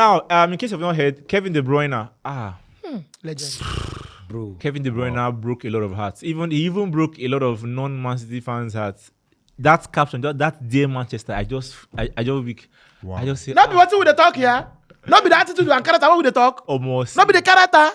now, in case you've not heard, Kevin De Bruyne. Legend. Bro. Kevin De Bruyne broke a lot of hearts. He even broke a lot of non-Man City fans' hearts. That caption, that dear Manchester, I just weak. Wow. I just say, Not be what we dey talk here. Not be the attitude and character what we dey talk. almost. Not be the character.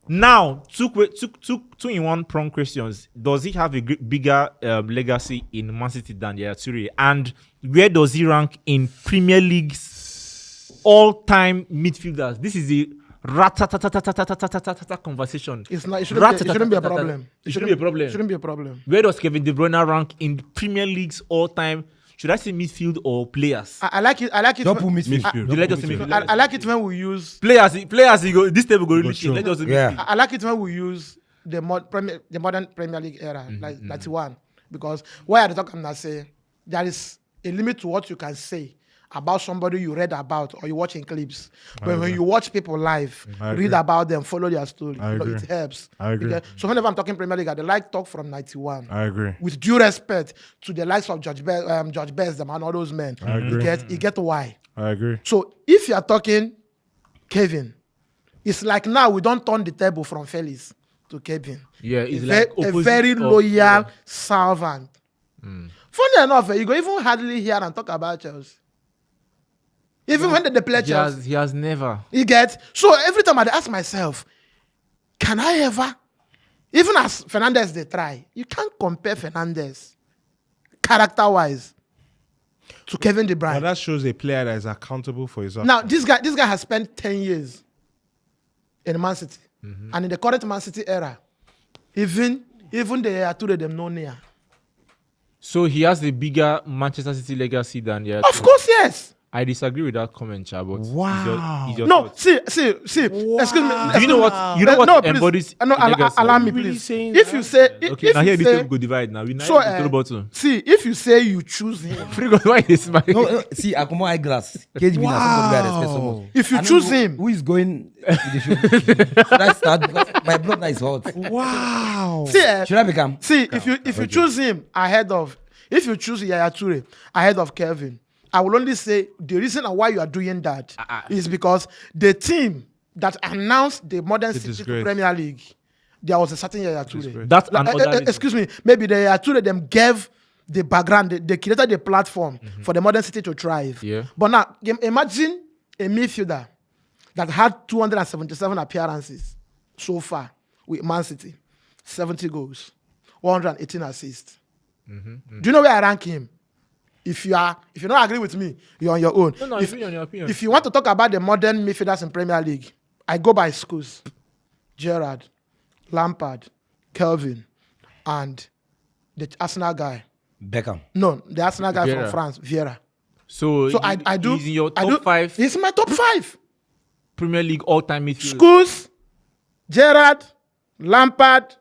Now, two in one prompt questions. Does he have a bigger legacy in Man City than Yaya Touré? And where does he rank in Premier League's all-time midfielders? This is the conversation. It's not. It shouldn't be a problem. It shouldn't be a problem. Shouldn't be a problem. Where does Kevin De Bruyne rank in Premier League's all-time? Should I say midfield or players? I like it. I like it. Don't put midfield. Let us say midfield. I like it when we use Players. You go. This table go really shit. Let us say Yeah. midfield. I like it when we use the modern Premier League era, like 91, because why the talk I'm not saying there is a limit to what you can say about somebody you read about or you watch in clips. But when you watch people live, read about them, follow their story, it helps. I agree. Okay? So whenever I'm talking Premier League, I like talk from 91. I agree. With due respect to the likes of George Best, them and all those men. I agree. You get why. I agree. So if you are talking Kevin, it's like now we don't turn the table from Felix to Kevin. Yeah, it's A very loyal servant. Funny enough, you go even hardly hear and talk about Chelsea. Even when they play Chelsea. He has never. You get? So every time I ask myself, can I ever? Even as Fernandes they try, you can't compare Fernandes character-wise to Kevin De Bruyne. But that shows a player that is accountable for his actions. Now, this guy has spent 10 years in Man City. And in the current Man City era, even the Yaya Touré them no near. So he has a bigger Manchester City legacy than Yaya Of Touré. course, yes. I disagree with that comment, Cha, but Wow. it's your No, thought. see. Excuse me. Do you know what? You know what No, please. embodies No, legacy? allow me, Really please. saying If you say, Okay, if now here you this say, table go divide now. We now so, the bottom. see, if you say you choose him, Why is my No, see, I come on eyeglass. KDB na somebody I respect so much. if you I don't choose know him, who is going to the show? Should I start? Because my blood now is hot. Wow. see, Should I become? see, if you choose him if you choose Yaya Touré ahead of Kevin, I will only say the reason why you are doing that is because the team that announced the modern City disgrace. Premier League, there was a certain Yaya Touré. That's another Excuse me, maybe the Yaya Touré them gave the background, they created the platform for the modern City to thrive. Yeah. But now, imagine a midfielder that had 277 appearances so far with Man City, 70 goals, 118 assists. Do you know where I rank him? If you don't agree with me, you're on your own. No, if, on your opinion. if you want to talk about the modern midfielders in Premier League, I go by schools. Gerrard, Lampard, Kelvin, and the Arsenal guy. Beckham. No, the Arsenal guy Vieira. from France, Vieira. So I do. He's in your I top do- 5 He's in my top 5. Premier League all-time midfield. Schools, Gerrard, Lampard,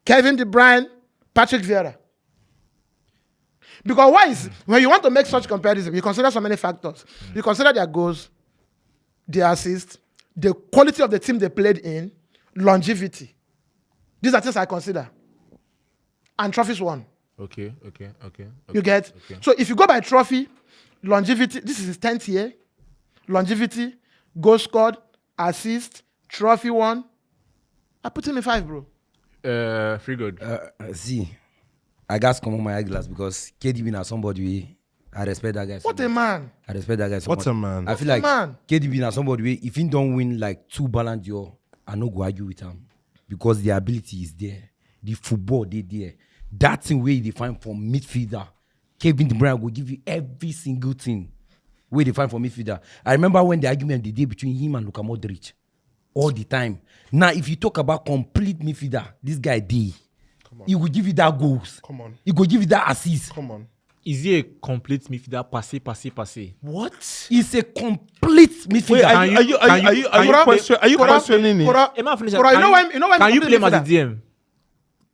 Kevin De Bruyne, Patrick Vieira. Because why is when you want to make such comparison, you consider so many factors. You consider their goals, their assists, the quality of the team they played in, longevity. These are things I consider. And trophies won. Okay. You get? Okay. So if you go by trophy, longevity, this is his 10th year. Longevity, goal scored, assist, trophy won. I put him in 5, bro. Free good. See, I got to come on my eyeglass because KDB na somebody I respect that guy. So What a much. man. I respect that guy so What much. a man. I feel What a like man. KDB na somebody if he don't win like 2 Ballon d'Or, I no go argue with him because the ability is there, the football they there. That thing where they find for midfielder, Kevin De Bruyne will give you every single thing where they find for midfielder. I remember when the argument the day between him and Luka Modric, all the time. Now if you talk about complete midfielder, this guy did. He will give you that goals. Come on. He will give you that assist. Come on. Is he a complete midfielder? Passé. What? He's a complete midfielder. Are you questioning it? Kora, Am I finished? Kora, you know why? Can you play him as a midfielder? DM?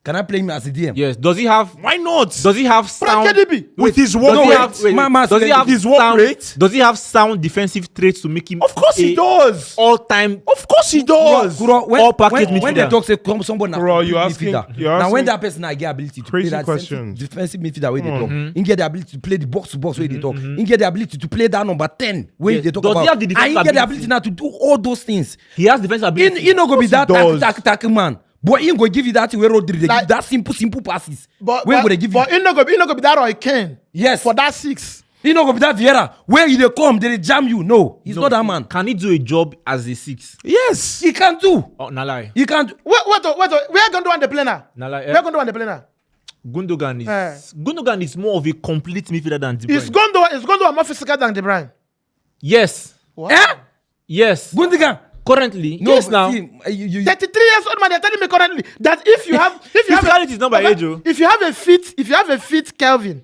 Can I play him as a DM? Yes. Does he have? Why not? Does he have sound? KDB. With his Does work he rate. have? Wait, Man, does he have his work sound? rate? Does he have sound defensive traits to make him? Of course he does. All-time. Of course he does. Kuro, All package when they midfielder. talk say come somebody na Kuro, you complete asking- midfielder. you're Now when asking that person get ability to crazy play that questions. defensive midfielder where they talk, he get the ability to play the box to box where they talk, he get the ability to play that number 10 where Yes. they talk Does he about, have the and he defensive get the ability? ability now to do all those things. He has defensive ability. He no go be that does. tack man. But he go give you that thing where Rodri they Like- give that simple passes. But Where go they give you? he no go be that Roy Kane. Yes. For that 6. He no go be that Vieira where he they come they jam you. No, he's not that man. Can he do a job as a 6? Yes. He can do. Oh, Nalai. He can do. Wait, where Gündoğan the planner? Nalai. Where Gündoğan the planner? Gundogan is Eh. Gundogan is more of a complete midfielder than De Bruyne. Is Gündoğan more physical than De Bruyne? Yes. What? Eh? Yes. Gundogan. Currently. No, yes. Now. see, you 33 years old man, they're telling me currently that if you have Physicality is not by age, oh. if you have a fit Kelvin,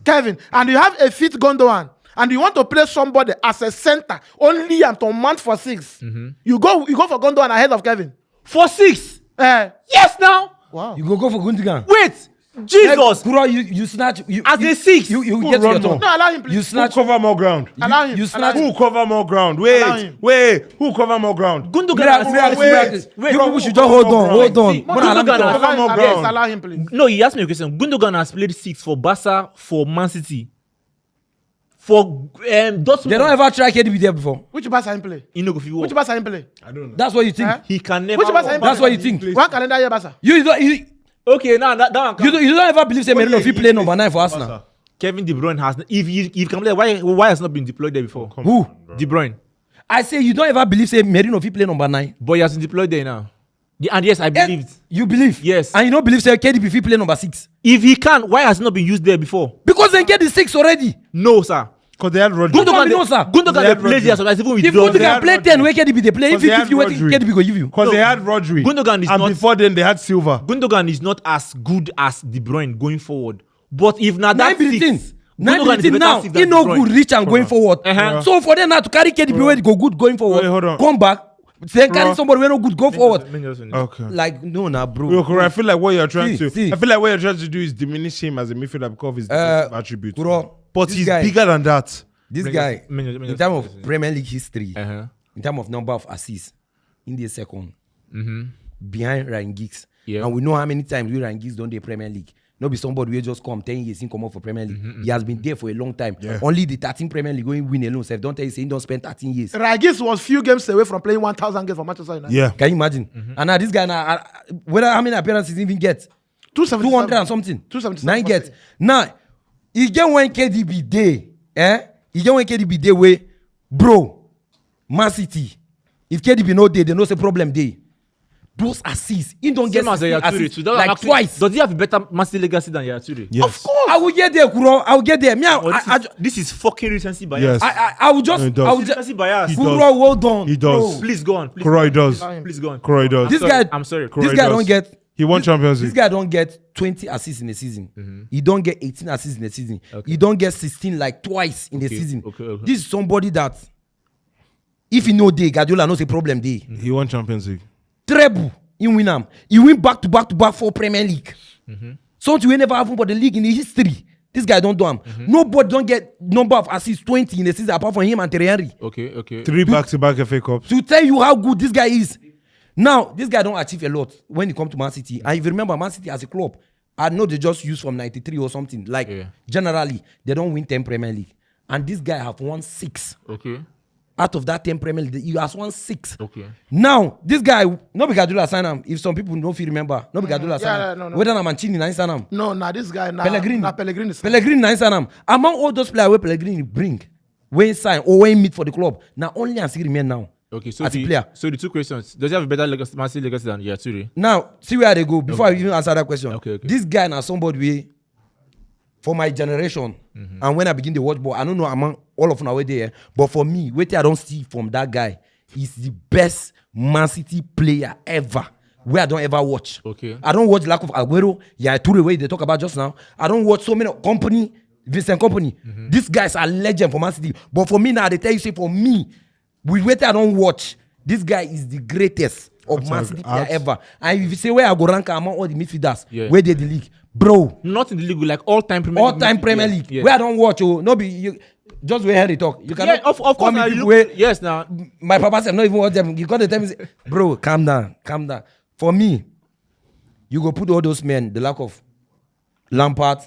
Kevin, and you have a fit Gündoğan, and you want to play somebody as a center only and to mount for 6, you go for Gündoğan ahead of Kevin. For 6. Yes. Now. Wow. you go for Gundogan. Wait. Jesus. Kuro, you snatch you As you, a 6. You Who get to your run turn. more? No, allow him, please. You Who snatch. cover more ground? Allow him. you snatch- allow him. Who cover more ground? Allow him. Wait. Who cover more ground? Gundogan. Relax, has- relax. wait. You people should just hold on. See, Man, allow me Gundogan talk. has- Cover more Yes, ground. allow him, please. No, he asked me a question. Gundogan has played 6 for Barca, for Man City, for Dortmund. They don't ever try KDB there before. Which Barca him play? You know, if you Which walk, Barca him play? I don't know. That's what you think. Eh? he can never. Which Barca him That's play? what you think. One calendar year Barca. You Okay, now that one. you don't ever believe say Merino if he play number 9 for Arsenal. Kevin De Bruyne has. If he can play, why has not been deployed there before? Who? De Bruyne, I say you don't ever believe say Merino if he play number 9. but he has been deployed there now. And yes, I believed. You believe? Yes. And you don't believe say KDB if he play number 6 If he can, why has he not been used there before? because they get the 6 already. No, sir. Because they had Rodri. Gundogan no, sir. Gundogan They they had played Rodri. there, so that's even with If Rodri. Gundogan play 10 where KDB they play, if Because they had 50 where Rodri. KDB go give you. Because they had Rodri. Gundogan is and not- before then they had Silva. Gundogan is not as good as De Bruyne going forward. But if not that 9 billion. six, 9 Gundogan is a billion better now. six He than no De Bruyne. good reach and going forward. Uh-huh. So for them now to carry KDB where they go good going forward, Wait, hold on. come back, then carry Bro. somebody where no good go forward. Okay. Like no, nah, bro. Yo, Kuro, I feel like what you're trying See. I feel like what you're trying to do is diminish him as a midfielder because of his defensive attributes. Kuro, But this he's guy- bigger than that. This Bring guy, us- bring us- in terms of Premier League history, Uh-huh. in terms of number of assists, in the second, behind Ryan Giggs. Yeah. And we know how many times we Ryan Giggs don't do Premier League. Not be somebody who just come 10 years in come up for Premier League. He has been there for a long time. Yeah. Only the 13 Premier League going win alone. So don't tell you say he don't spend 13 years. Ragis was few games away from playing 1,000 games for Manchester United. Yeah. Can you imagine? And now this guy now, whether how many appearances he even get? 277. 200 and something. 277. 9 get. Now, he get one KDB day. He get one KDB day where, bro, Man City. If KDB no day, they no say problem day. Those assists, he don't get Same as Yaya Touré assists too. That like actually- twice. Does he have a better Man City legacy than Yaya Touré? Yes. Of course. I will get there, Kuro. I will get there. Me, Oh, this is fucking recency bias. Yes. I will just, No, he does. I will just, Recency bias. He Kuro, does. well done. He does. bro. Please go on. Please Kuro, he go on. does. Please go on. Kuro, he does. This Sorry, guy, I'm sorry. Kuro, this he guy does. don't get. He won Champions This League. guy don't get 20 assists in a season. He don't get 18 assists in a season. He don't get 16 like twice in a season. Okay. This is somebody that, if he know day, Guardiola knows a problem day. He won Champions League. Treble, he win am. He win back to back for Premier League. Something we never happen for the league in the history. This guy don't do him. Nobody don't get number of assists 20 in a season apart from him and Thierry Henry. Okay. 3 back-to-back FA Cups. To tell you how good this guy is. Now, this guy don't achieve a lot when he come to Man City. And if you remember, Man City as a club, I know they just use from 93 or something. Like, generally, they don't win 10 Premier League. And this guy have won 6. Okay. Out of that 10 Premier League, he has won 6. Okay. Now, this guy, no be Guardiola sign him. If some people don't feel remember, no be Guardiola sign him. no. Whether na Mancini na sign him. No, this guy now. Pellegrini. Pellegrini. Pellegrini na sign him. Among all those players where Pellegrini bring, when he sign or when he meet for the club, now only Ansiki remain now. Okay. So as a player. So the two questions: does he have a better legacy, Man City legacy than Yaya Touré? Now, see where they go before I even answer that question. Okay. This guy now somebody wey, for my generation, and when I begin to watch ball, I don't know among all of them are there, but for me, what I don't see from that guy is the best Man City player ever. Where I don't ever watch. Okay. I don't watch lack of Aguero, Yaya Touré, where they talk about just now. I don't watch so many company, Vincent Company. These guys are legend for Man City. But for me now, they tell you say for me, with what I don't watch, this guy is the greatest of Man City player ever. And if you say where I go rank among all the midfielders, Yeah. where they the league, bro. Not in the league, like all-time Premier League. All-time Premier League. Yeah. Where I don't watch, no be you. Just where they talk. You cannot. Yeah, of course. call me Now people you where- yes, now. My papa said not even watch them. You got to tell me, say, bro, calm down. For me, you go put all those men, the lack of Lampard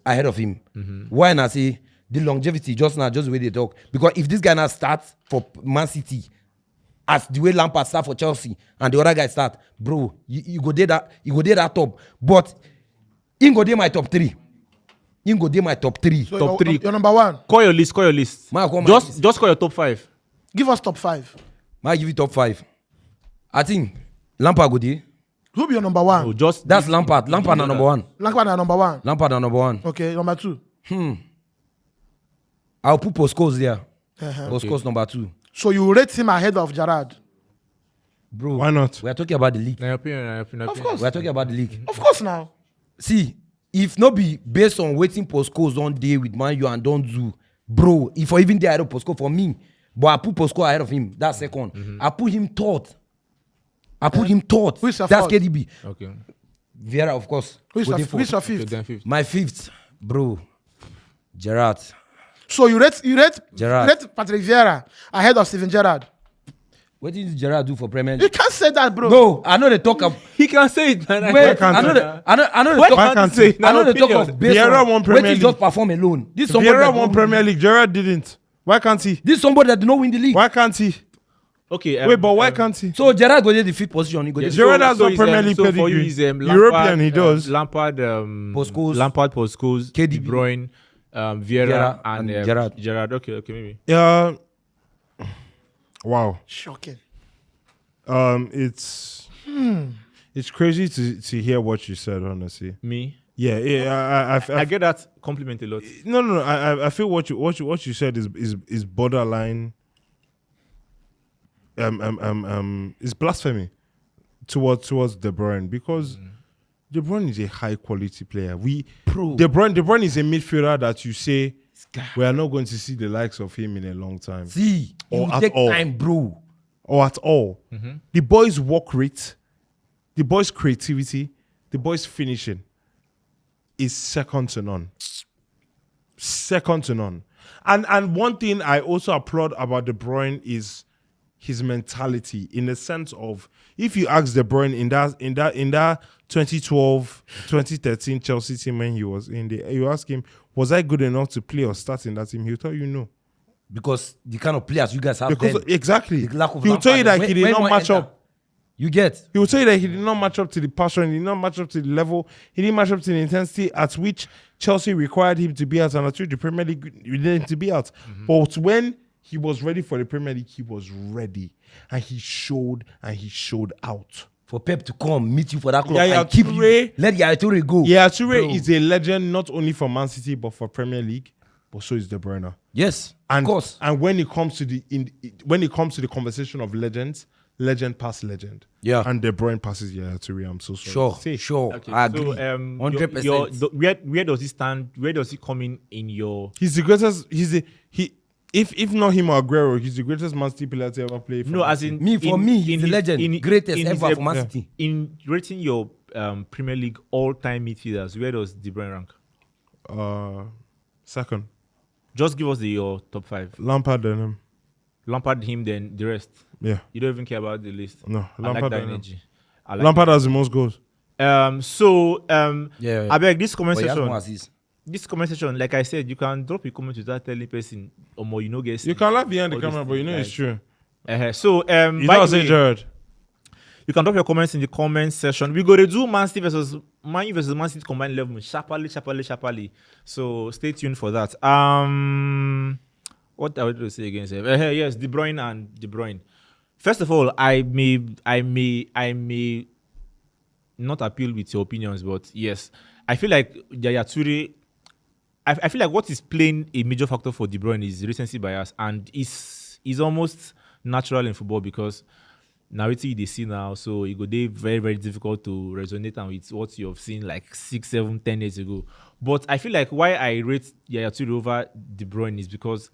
ahead of him. Why not say the longevity just the way they talk? Because if this guy now starts for Man City, as the way Lampard start for Chelsea and the other guy start, bro, you go there that top. But he go there my top 3. He go there my top 3. So Top 3. You're number 1. Call your list. Man, call my Just call your top 5. Give us top 5. I give you top 5. I think Lampard go there. Who be your number 1? Oh, just That's Lampard. Lampard na number 1. Lampard are number 1. Lampard na number 1. Okay, number 2. I'll put Postcodes there. Uh-huh. Postcodes number 2. So you rate him ahead of Gerrard? Bro, Why not? we are talking about the league. in your opinion. Of course. We are talking about the league. Of course now. See, if not be based on waiting Postcodes on day with Man U and don't do, bro, if I even there ahead of Postcode for me, but I put Postcode ahead of him, that's second. I put him third. Who is your That's fourth? KDB. Okay. Vieira, of course. Who's Waiting your for- fifth? Okay, then fifth. My 5th, bro, Gerrard. So you rate Gerrard. Patrick Vieira ahead of Steven Gerrard? What did Gerrard do for Premier You League? can't say that, bro. No, I know they talk of. He can say it, man. Wait, can't I know he? the, I know the Why talk. can't can't he say he? it? I know Now the talk opinion. of based Vieira on won Premier wait till League. just perform alone. This somebody Vieira that won don't Premier win- League. Gerrard didn't. Why can't he? This somebody that did not win the league. Why can't he? Okay. Wait, but why can't he? So Gerrard go there the 5th position. He go there. Gerrard has no he's, Premier League so for you, pedigree. he's, European, he does. Lampard, Postcodes. Postcodes, De KDB. Bruyne, Vieira, Vieira and and Gerrard. Gerrard. Okay, maybe. Yeah. Wow. Shocking. It's crazy to hear what you said. Honestly. Me. Yeah. I get that compliment a lot. No. I feel what you said is borderline. Is blasphemy towards De Bruyne because De Bruyne is a high quality player. De Bruyne is a midfielder that you say we are not going to see the likes of him in a long time See, it Or will at take all. time, bro. or at all. The boy's work rate, the boy's creativity, the boy's finishing is second to none. Second to none. And one thing I also applaud about De Bruyne is his mentality, in the sense of if you ask De Bruyne in that 2012, 2013 Chelsea team when he was in there, you ask him, was I good enough to play or start in that team? He'll tell you no. Because the kind of players you guys have Because then, exactly. the lack of He'll tell you that Lampard, he did when not one match enter, up. You get. He will tell you that he did not match up to the passion, he did not match up to the level, he didn't match up to the intensity at which Chelsea required him to be at, and at which the Premier League needed him to be at. But when he was ready for the Premier League, he was ready. And he showed out. For Pep to come meet you for that club Yaya and keep Touré- you. Let Yaya Touré go. Yeah, Touré Bro. is a legend not only for Man City but for Premier League, but so is De Bruyne. Yes, And, of course. And when it comes to the conversation of legends, legend pass legend. Yeah. And De Bruyne passes Yaya Touré. I'm so sorry. to say. Sure. Okay, I agree. So, 100%. where does he stand? Where does he come in your? He's the greatest. If not him or Aguero, he's the greatest Man City player to ever play. For No, Man as City. in he's the legend, greatest ever for Man City. In rating your Premier League all-time midfielders, where does De Bruyne rank? Second, Just give us your top 5. Lampard and him. Lampard, him, then the rest. Yeah, You don't even care about the list. no, I like Lampard that and him. energy. I like Lampard has the most goals. Yeah. I beg this But comment he has more section. assists. This comment section, like I said, you can drop a comment without telling person or more. You know, guys. You can laugh behind the All these camera, but you know things, it's true. So You by know, the say way, Jared. you can drop your comments in the comment section. We go to do Man City versus Man U versus Man City combined 11. Sharply. So stay tuned for that. What I want to say again? Yes, De Bruyne. First of all, I may not appeal with your opinions, but yes, I feel like Yaya Touré. I feel like what is playing a major factor for De Bruyne is recency bias, and is almost natural in football because narrative they see now, so it would be very, very difficult to resonate with what you have seen like 6, 7, 10 years ago. But I feel like why I rate Yaya Touré over De Bruyne is because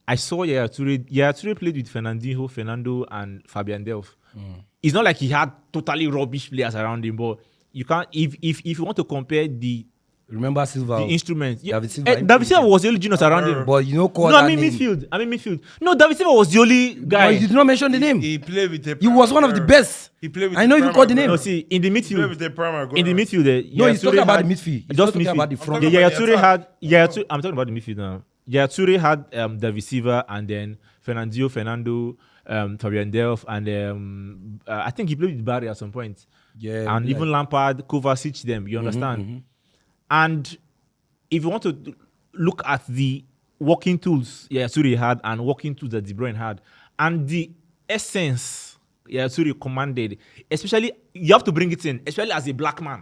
I saw Yaya Touré. Yaya Touré played with Fernando, and Fabian Delph. It's not like he had totally rubbish players around him, but you can't. If you want to compare the Remember Silva? instruments, David Silva. David Silva was the only genius around him. But you know, call No, that I mean name. midfield. No, David Silva was the only guy. But you did not mention the name. He played with the. He was one of the best. He played with. I know you called the name. No, see, in the He played with midfield, the Premier. in the midfield, No, he's talking about the midfield. He's Just not talking midfield. about the front. Yeah, talking Yaya about the Touré attack. had. I'm talking about the midfield now. Yaya Touré had David Silva, and then Fernando, Fabian Delph, and I think he played with Barry at some point. Yeah, And even Lampard, Kovacic, them. You understand? And if you want to look at the working tools Yaya Touré had and working tools that De Bruyne had, and the essence Yaya Touré commanded, especially you have to bring it in, especially as a black man,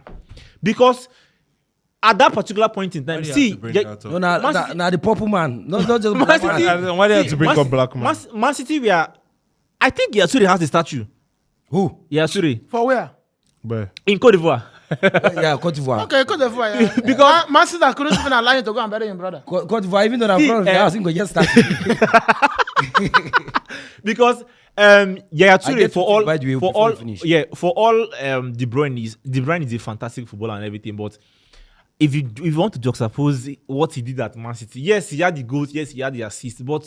because at that particular point in time, see, No, now the purple man. Not just Man black City- man. Why do you have to bring up black man? Man City, I think Yaya Touré has the statue. Who? Yaya Touré For where? But in Cote d'Ivoire. Yeah, Cote d'Ivoire. Okay, Cote d'Ivoire. Yeah. Because Man City couldn't even allow you to go and bury him, brother. Cote d'Ivoire, even though I'm See, from the house, I'm going to just start. Because Yaya Touré get for to all by the way, for before all we finish. for all De Bruyne is a fantastic footballer and everything, but if you want to juxtapose what he did at Man City, yes, he had the goals, yes, he had the assists, but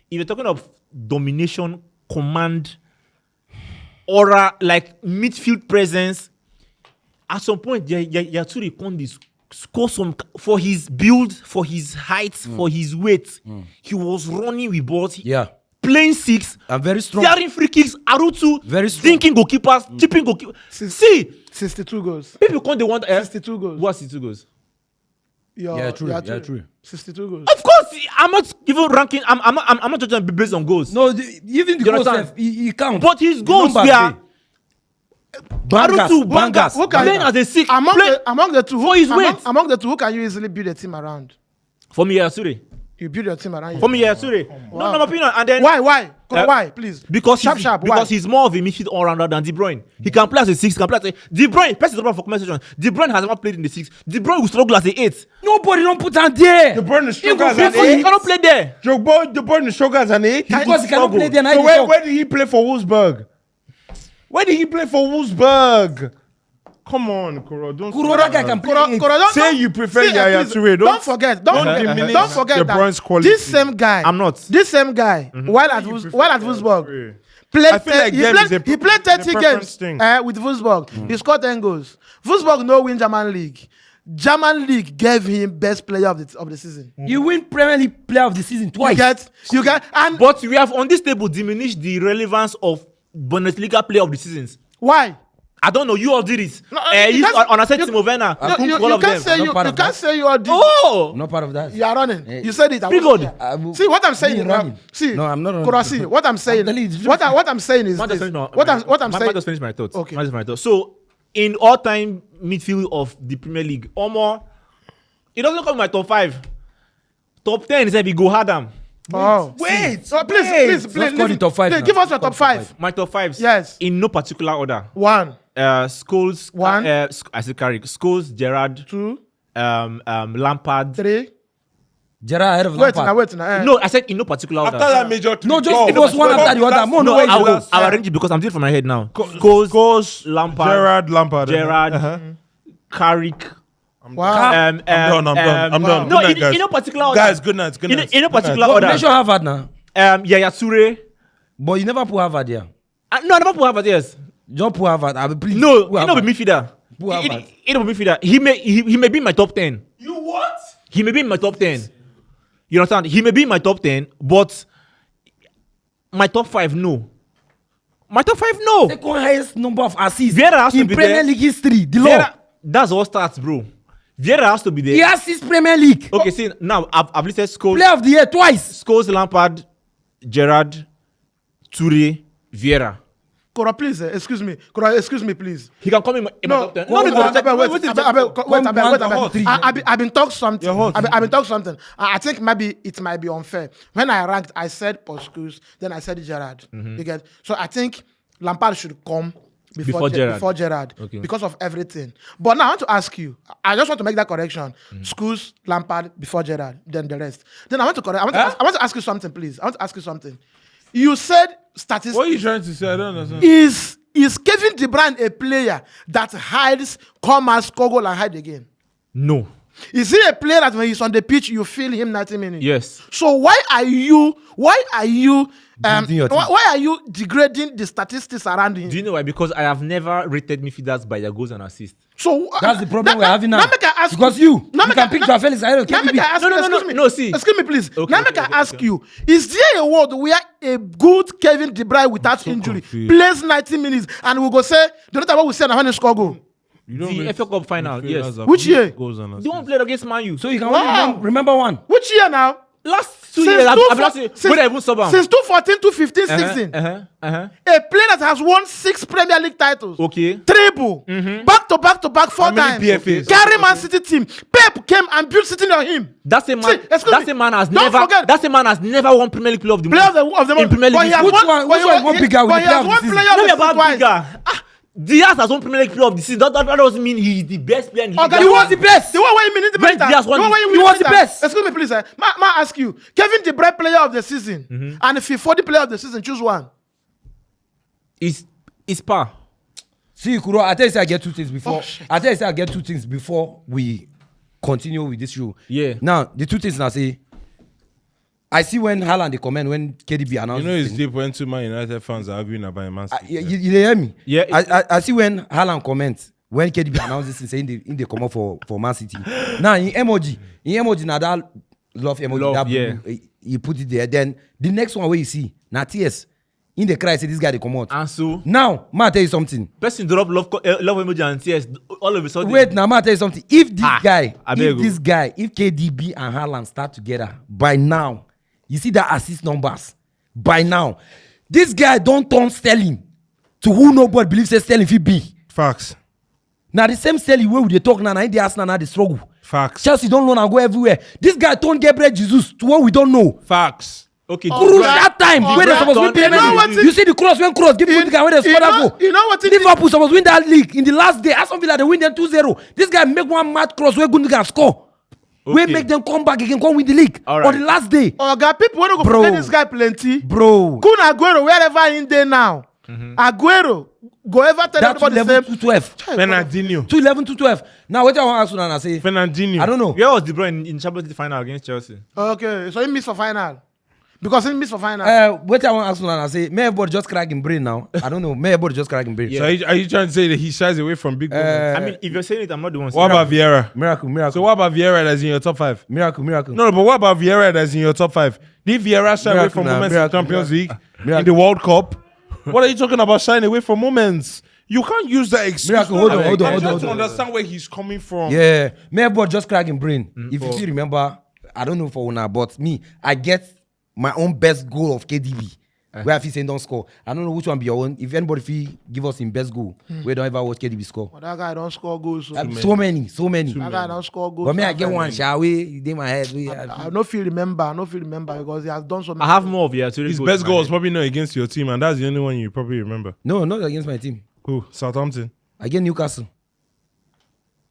if you're talking of domination, command, aura, like midfield presence, at some point, Yaya Touré can score some for his build, for his height, for his weight. He was running with balls, Yeah. playing six, I'm very strong. clearing free kicks, Arutu, Very strong. thinking goalkeepers, chipping goalkeepers. See, 62 goals. people can't they want 62 goals. what 62 goals? Yeah, true. Yeah, true. 62 goals. Of course, I'm not even ranking. I'm not judging based on goals. No, even the You goals, understand? he counts. But his The goals numbers were bangers, Arutu, bangers. Who can- playing as a six. Among the two, for his weight. among the two, who can you easily build a team around? For me, Yaya Touré. You build your team around. For me, Yaya Touré. No, Wow. my opinion. And then Why? Why? Please. Because sharp, he's, sharp. because Why? he's more of a midfield all-rounder than De Bruyne. He can play as a six, can play as a De Bruyne. Person is for conversation. De Bruyne has never played in the six. De Bruyne will struggle as a eight. Nobody don't put on there. the burn is He go stronger as fit an for He it. eight. cannot play there. Joe Boy, the burn is stronger as an eight. Because he cannot play there. So where did he play for Wolfsburg? Where did he play for Wolfsburg? Come on, Kuro. Don't Kuro, that guy can play. Say you prefer See, Yaya please, Touré. Don't forget. Don't forget De that Bruyne's quality. this same guy. I'm not. This same guy. While at You prefer Wolfsburg. Touré. Played I feel like he them played, is a- he played it's a 30 preference games thing. with Wolfsburg. He scored 10 goals. Wolfsburg no win German league. German league gave him best player of the season. You win Premier League Player of the Season twice. You get and But we have on this table diminished the relevance of Bundesliga player of the seasons. why? I don't know. You all did it. No, You you can't- on a set Timo Werner. You can't say I'm you not part of can't that. say you are the Oh, Not part of that. you are running. Eh, You said it. I Speak wasn't on. here. See what I'm saying. Me is running. see, No, I'm not running. Kuro, see what I'm saying. telling you the truth. What I'm saying is Man, this. just finish my- What I'm Man, saying. just finish my thoughts. Okay. Man, just my thoughts. So, in all-time midfield of the Premier League, Omo, it doesn't come in my top 5. Top 10 is if you go Adam. Oh, Wait, so please, Let's call it top 5 please now. give us your top 5. My top 5s. Yes. In no particular order. 1, Scholes. One. I said Carrick. Scholes, Gerrard, 2, Lampard. 3. Gerrard ahead of Wait Lampard. now. No, I said in no particular order. After that major three. No, just go. it was one after the other. More No, no way. I will last- arrange it because I'm doing it from my head now. Scholes, Lampard, Gerrard, Lampard. Gerrard, Carrick. Wow. I'm done. I'm done. No, Good night, guys. in no particular order. Guys, good night. Good night. In no Good night. particular But order. mention Harvard now. Yaya Touré. But you never put Harvard there. No, I never put Harvard, yes. Don't put Harvard. I mean, please. No, put he not Harvard. be midfielder. Who Harvard? He not be midfielder. He may be in my top 10. You what? He may be in my top 10. You understand? He may be in my top 10, but my top 5, no. My top 5, no. Second highest number of assists Vieira has to in be Premier there. League history. The law. Vieira, that's all stats, bro. Vieira has to be there. He assists Premier League. Okay, see, now I've listed Scholes, Player of the year twice. Scholes, Lampard, Gerrard, Touré, Vieira. Kuro, please, excuse me. Kuro, excuse me, please. He can come in my top 10. No, Hot. wait. I've been talking something. You're hot. I've been talking something. I think maybe it might be unfair. When I ranked, I said Poskos, then I said Gerrard. You get? So I think Lampard should come Before Gerrard. Before Gerrard. Okay. Because of everything. But now I want to ask you. I just want to make that correction. Scholes, Lampard, before Gerrard, then the rest. Then I want to correct. I want to ask you something, please. I want to ask you something. You said statistics. What are you trying to say? I don't understand. Is Kevin De Bruyne a player that hides, come and score goal and hide again? No. Is he a player that when he's on the pitch, you feel him 90 minutes? Yes. So why are you Building your team. why are you degrading the statistics around him? Do you know why? Because I have never rated midfielders by their goals and assists. So That's the problem we're having now. Now make I ask because you can pick Joao Felix ahead of Now make KDB. I ask No, you, no, no, excuse no, me. no, see. Excuse me, please. Okay, Now okay, make I okay, ask okay. you: is there a world where a good Kevin De Bruyne without injury confused. plays 90 minutes and we go say the other what we say when he score goal? You don't The rate FA Cup final, midfielders yes. that Which put year? goals and The one played against Man U. So you can Wow. only remember one. Which year now? last 2 Since years, two I've fo- lost it. since- When I even sub am. Since 2014, 2015, 16. A player that has won 6 Premier League titles. Okay. Treble. Back to back to back 4 How many times. PFAs? Carry Man City team. Pep came and built City on him. That's a man. See, excuse That's me. a man has Don't never. forget. That's a man has never won Premier League Player of the Player Month. of the month. In Premier League But he has history. Which one- which one won bigger with but the he player has of the won season? player Not of the about season twice. bigger. Diaz has won Premier League Player of the Season. That doesn't mean he's the best player in the Okay, league. he was the best. The one where you mean the When best. Diaz won The one the- where you he mean was the best. Excuse me, please. Ma ask you. Kevin De Bruyne player of the season and if he 40 player of the season, choose one. It's par. See, Kuro, I tell you, say I get two things before. Oh, shit. I tell you, say I get two things before we continue with this show. Yeah. Now, the two things I say. I see when Haaland they comment when KDB announced. You know this it's thing. deep when 2 Man United fans are arguing about Man City. You hear me? Yeah. I see when Haaland comments when KDB announced this thing saying they come up for Man City. Now in emoji now that love emoji Love, that yeah. you put it there. Then the next one where you see now tears in the cry say this guy they come out. And so, Now, ma tell you something. person drop love emoji and tears all of a sudden. Wait, now ma tell you something. If this I beg you. if KDB and Haaland start together by now, you see that assist numbers. By now, this guy don't turn Sterling to who nobody believes say Sterling fit be. Facts. Now the same Sterling where we dey talk now, in the Arsenal now they struggle. Facts. Chelsea don't know and go everywhere. This guy turned Gabriel Jesus to what we don't know. Facts. Okay. Oh, Cruz that time where they supposed to win You Premier know what League. it- You see the cross when cross give it to the guy when they score that goal. You know what it- Liverpool supposed to win that league in the last day. Aston Villa they win them 2-0. This guy make one mad cross where Gündoğan score. We Okay. make them come back again, come win the league All right. on the last day. Oga, people want to go Bro. forget this guy plenty. Bro, Kun Aguero, wherever in there now. Aguero, go ever tell that's everybody the 2-11, same. 2-12. Fernandinho. 2-11, 2-12. Now what I want to ask you now, I say, Fernandinho. I don't know. Where was De Bruyne in Champions League final against Chelsea? Okay, so he missed for final. Because he missed for final. What I want to ask you now, I say, may everybody just crack in brain now. I don't know. May everybody just crack in brain. So are you trying to say that he shies away from big moments? I mean, if you're saying it, I'm not the one. What saying about Vieira? Miracle. So what about Vieira that's in your top 5? Miracle. No, but what about Vieira that's in your top 5? Did Vieira shy away Miracle from now, moments in miracle, Champions League, miracle. in the World Cup? What are you talking about shying away from moments? You can't use that excuse. Miracle, hold on, I'm hold on, trying hold to on. understand where he's coming from. Yeah, may everybody just crack in brain. If you still remember, I don't know for now, but me, I get my own best goal of KDB. Where I feel saying don't score. I don't know which one be your own. If anybody feel give us in best goal, we don't ever watch KDB score. But that guy don't score goals. So. So many. That guy don't score goals. But me, I get one, shall we? It in my head. I don't feel remember because he has done so many. I have more of Yaya Touré His goals best in my goal is head. probably not against your team, and that's the only one you probably remember. No, not against my team. Who? Southampton. Against Newcastle.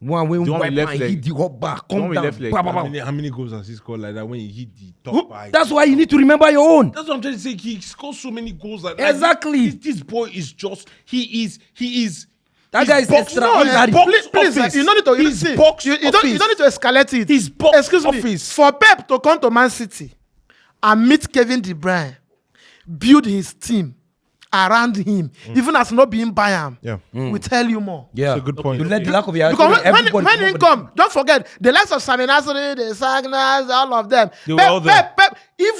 One way, The one one with left man leg. hit the hot back, The one come with down. left leg. Bah, bah, bah. How many goals has he scored like that when he hit the top five? That's why you need to remember your own. That's what I'm trying to say. He scores so many goals like that. Exactly. This boy is just. He is. That he's guy is box- extraordinary. box Please, office. you don't need to. His see, box you don't need to escalate it. His box Excuse me. office. For Pep to come to Man City and meet Kevin De Bruyne, build his team around him, even as not being Bayern, Yeah. we tell you more. Yeah, It's a good point. You let the lack of your Because when he come, don't forget the likes of Sami Nasri, the Sagnas, all of them. They were all there. Pep, even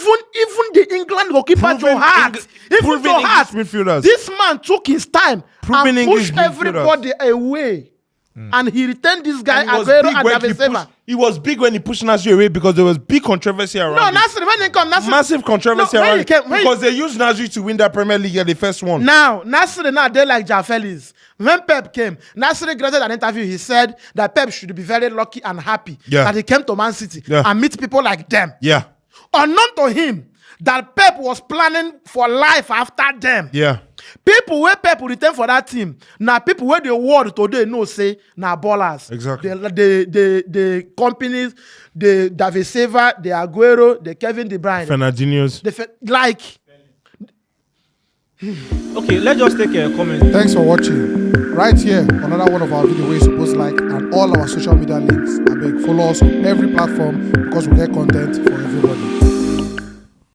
the England goalkeeper Joe Hart, even proven Joe Hart, English midfielders. this man took his time Proven and English pushed everybody away, and he returned this guy And he was Aguero big and when he David Silva. pushed- He was big when he pushed Nasri away because there was big controversy around No, it. Nasri, when he come, Nasri. Massive controversy No, when around he it came- when he- because they used Nasri to win that Premier League at the first one. Now, Nasri now they like Jafelis. When Pep came, Nasri granted an interview. He said that Pep should be very lucky and happy Yeah. that he came to Man City Yeah. and meet people like them. Yeah, Unknown to him that Pep was planning for life after them. yeah. People where people return for that team. Now people where the world today know say now ballers. Exactly. The companies, the David Silva, the Aguero, the Kevin De Bruyne. Fernandinho's. Like. Okay, let's just take a comment. Thanks for watching. Right here, another one of our video where you're supposed to like, and all our social media links. I beg, follow us on every platform because we get content for everybody.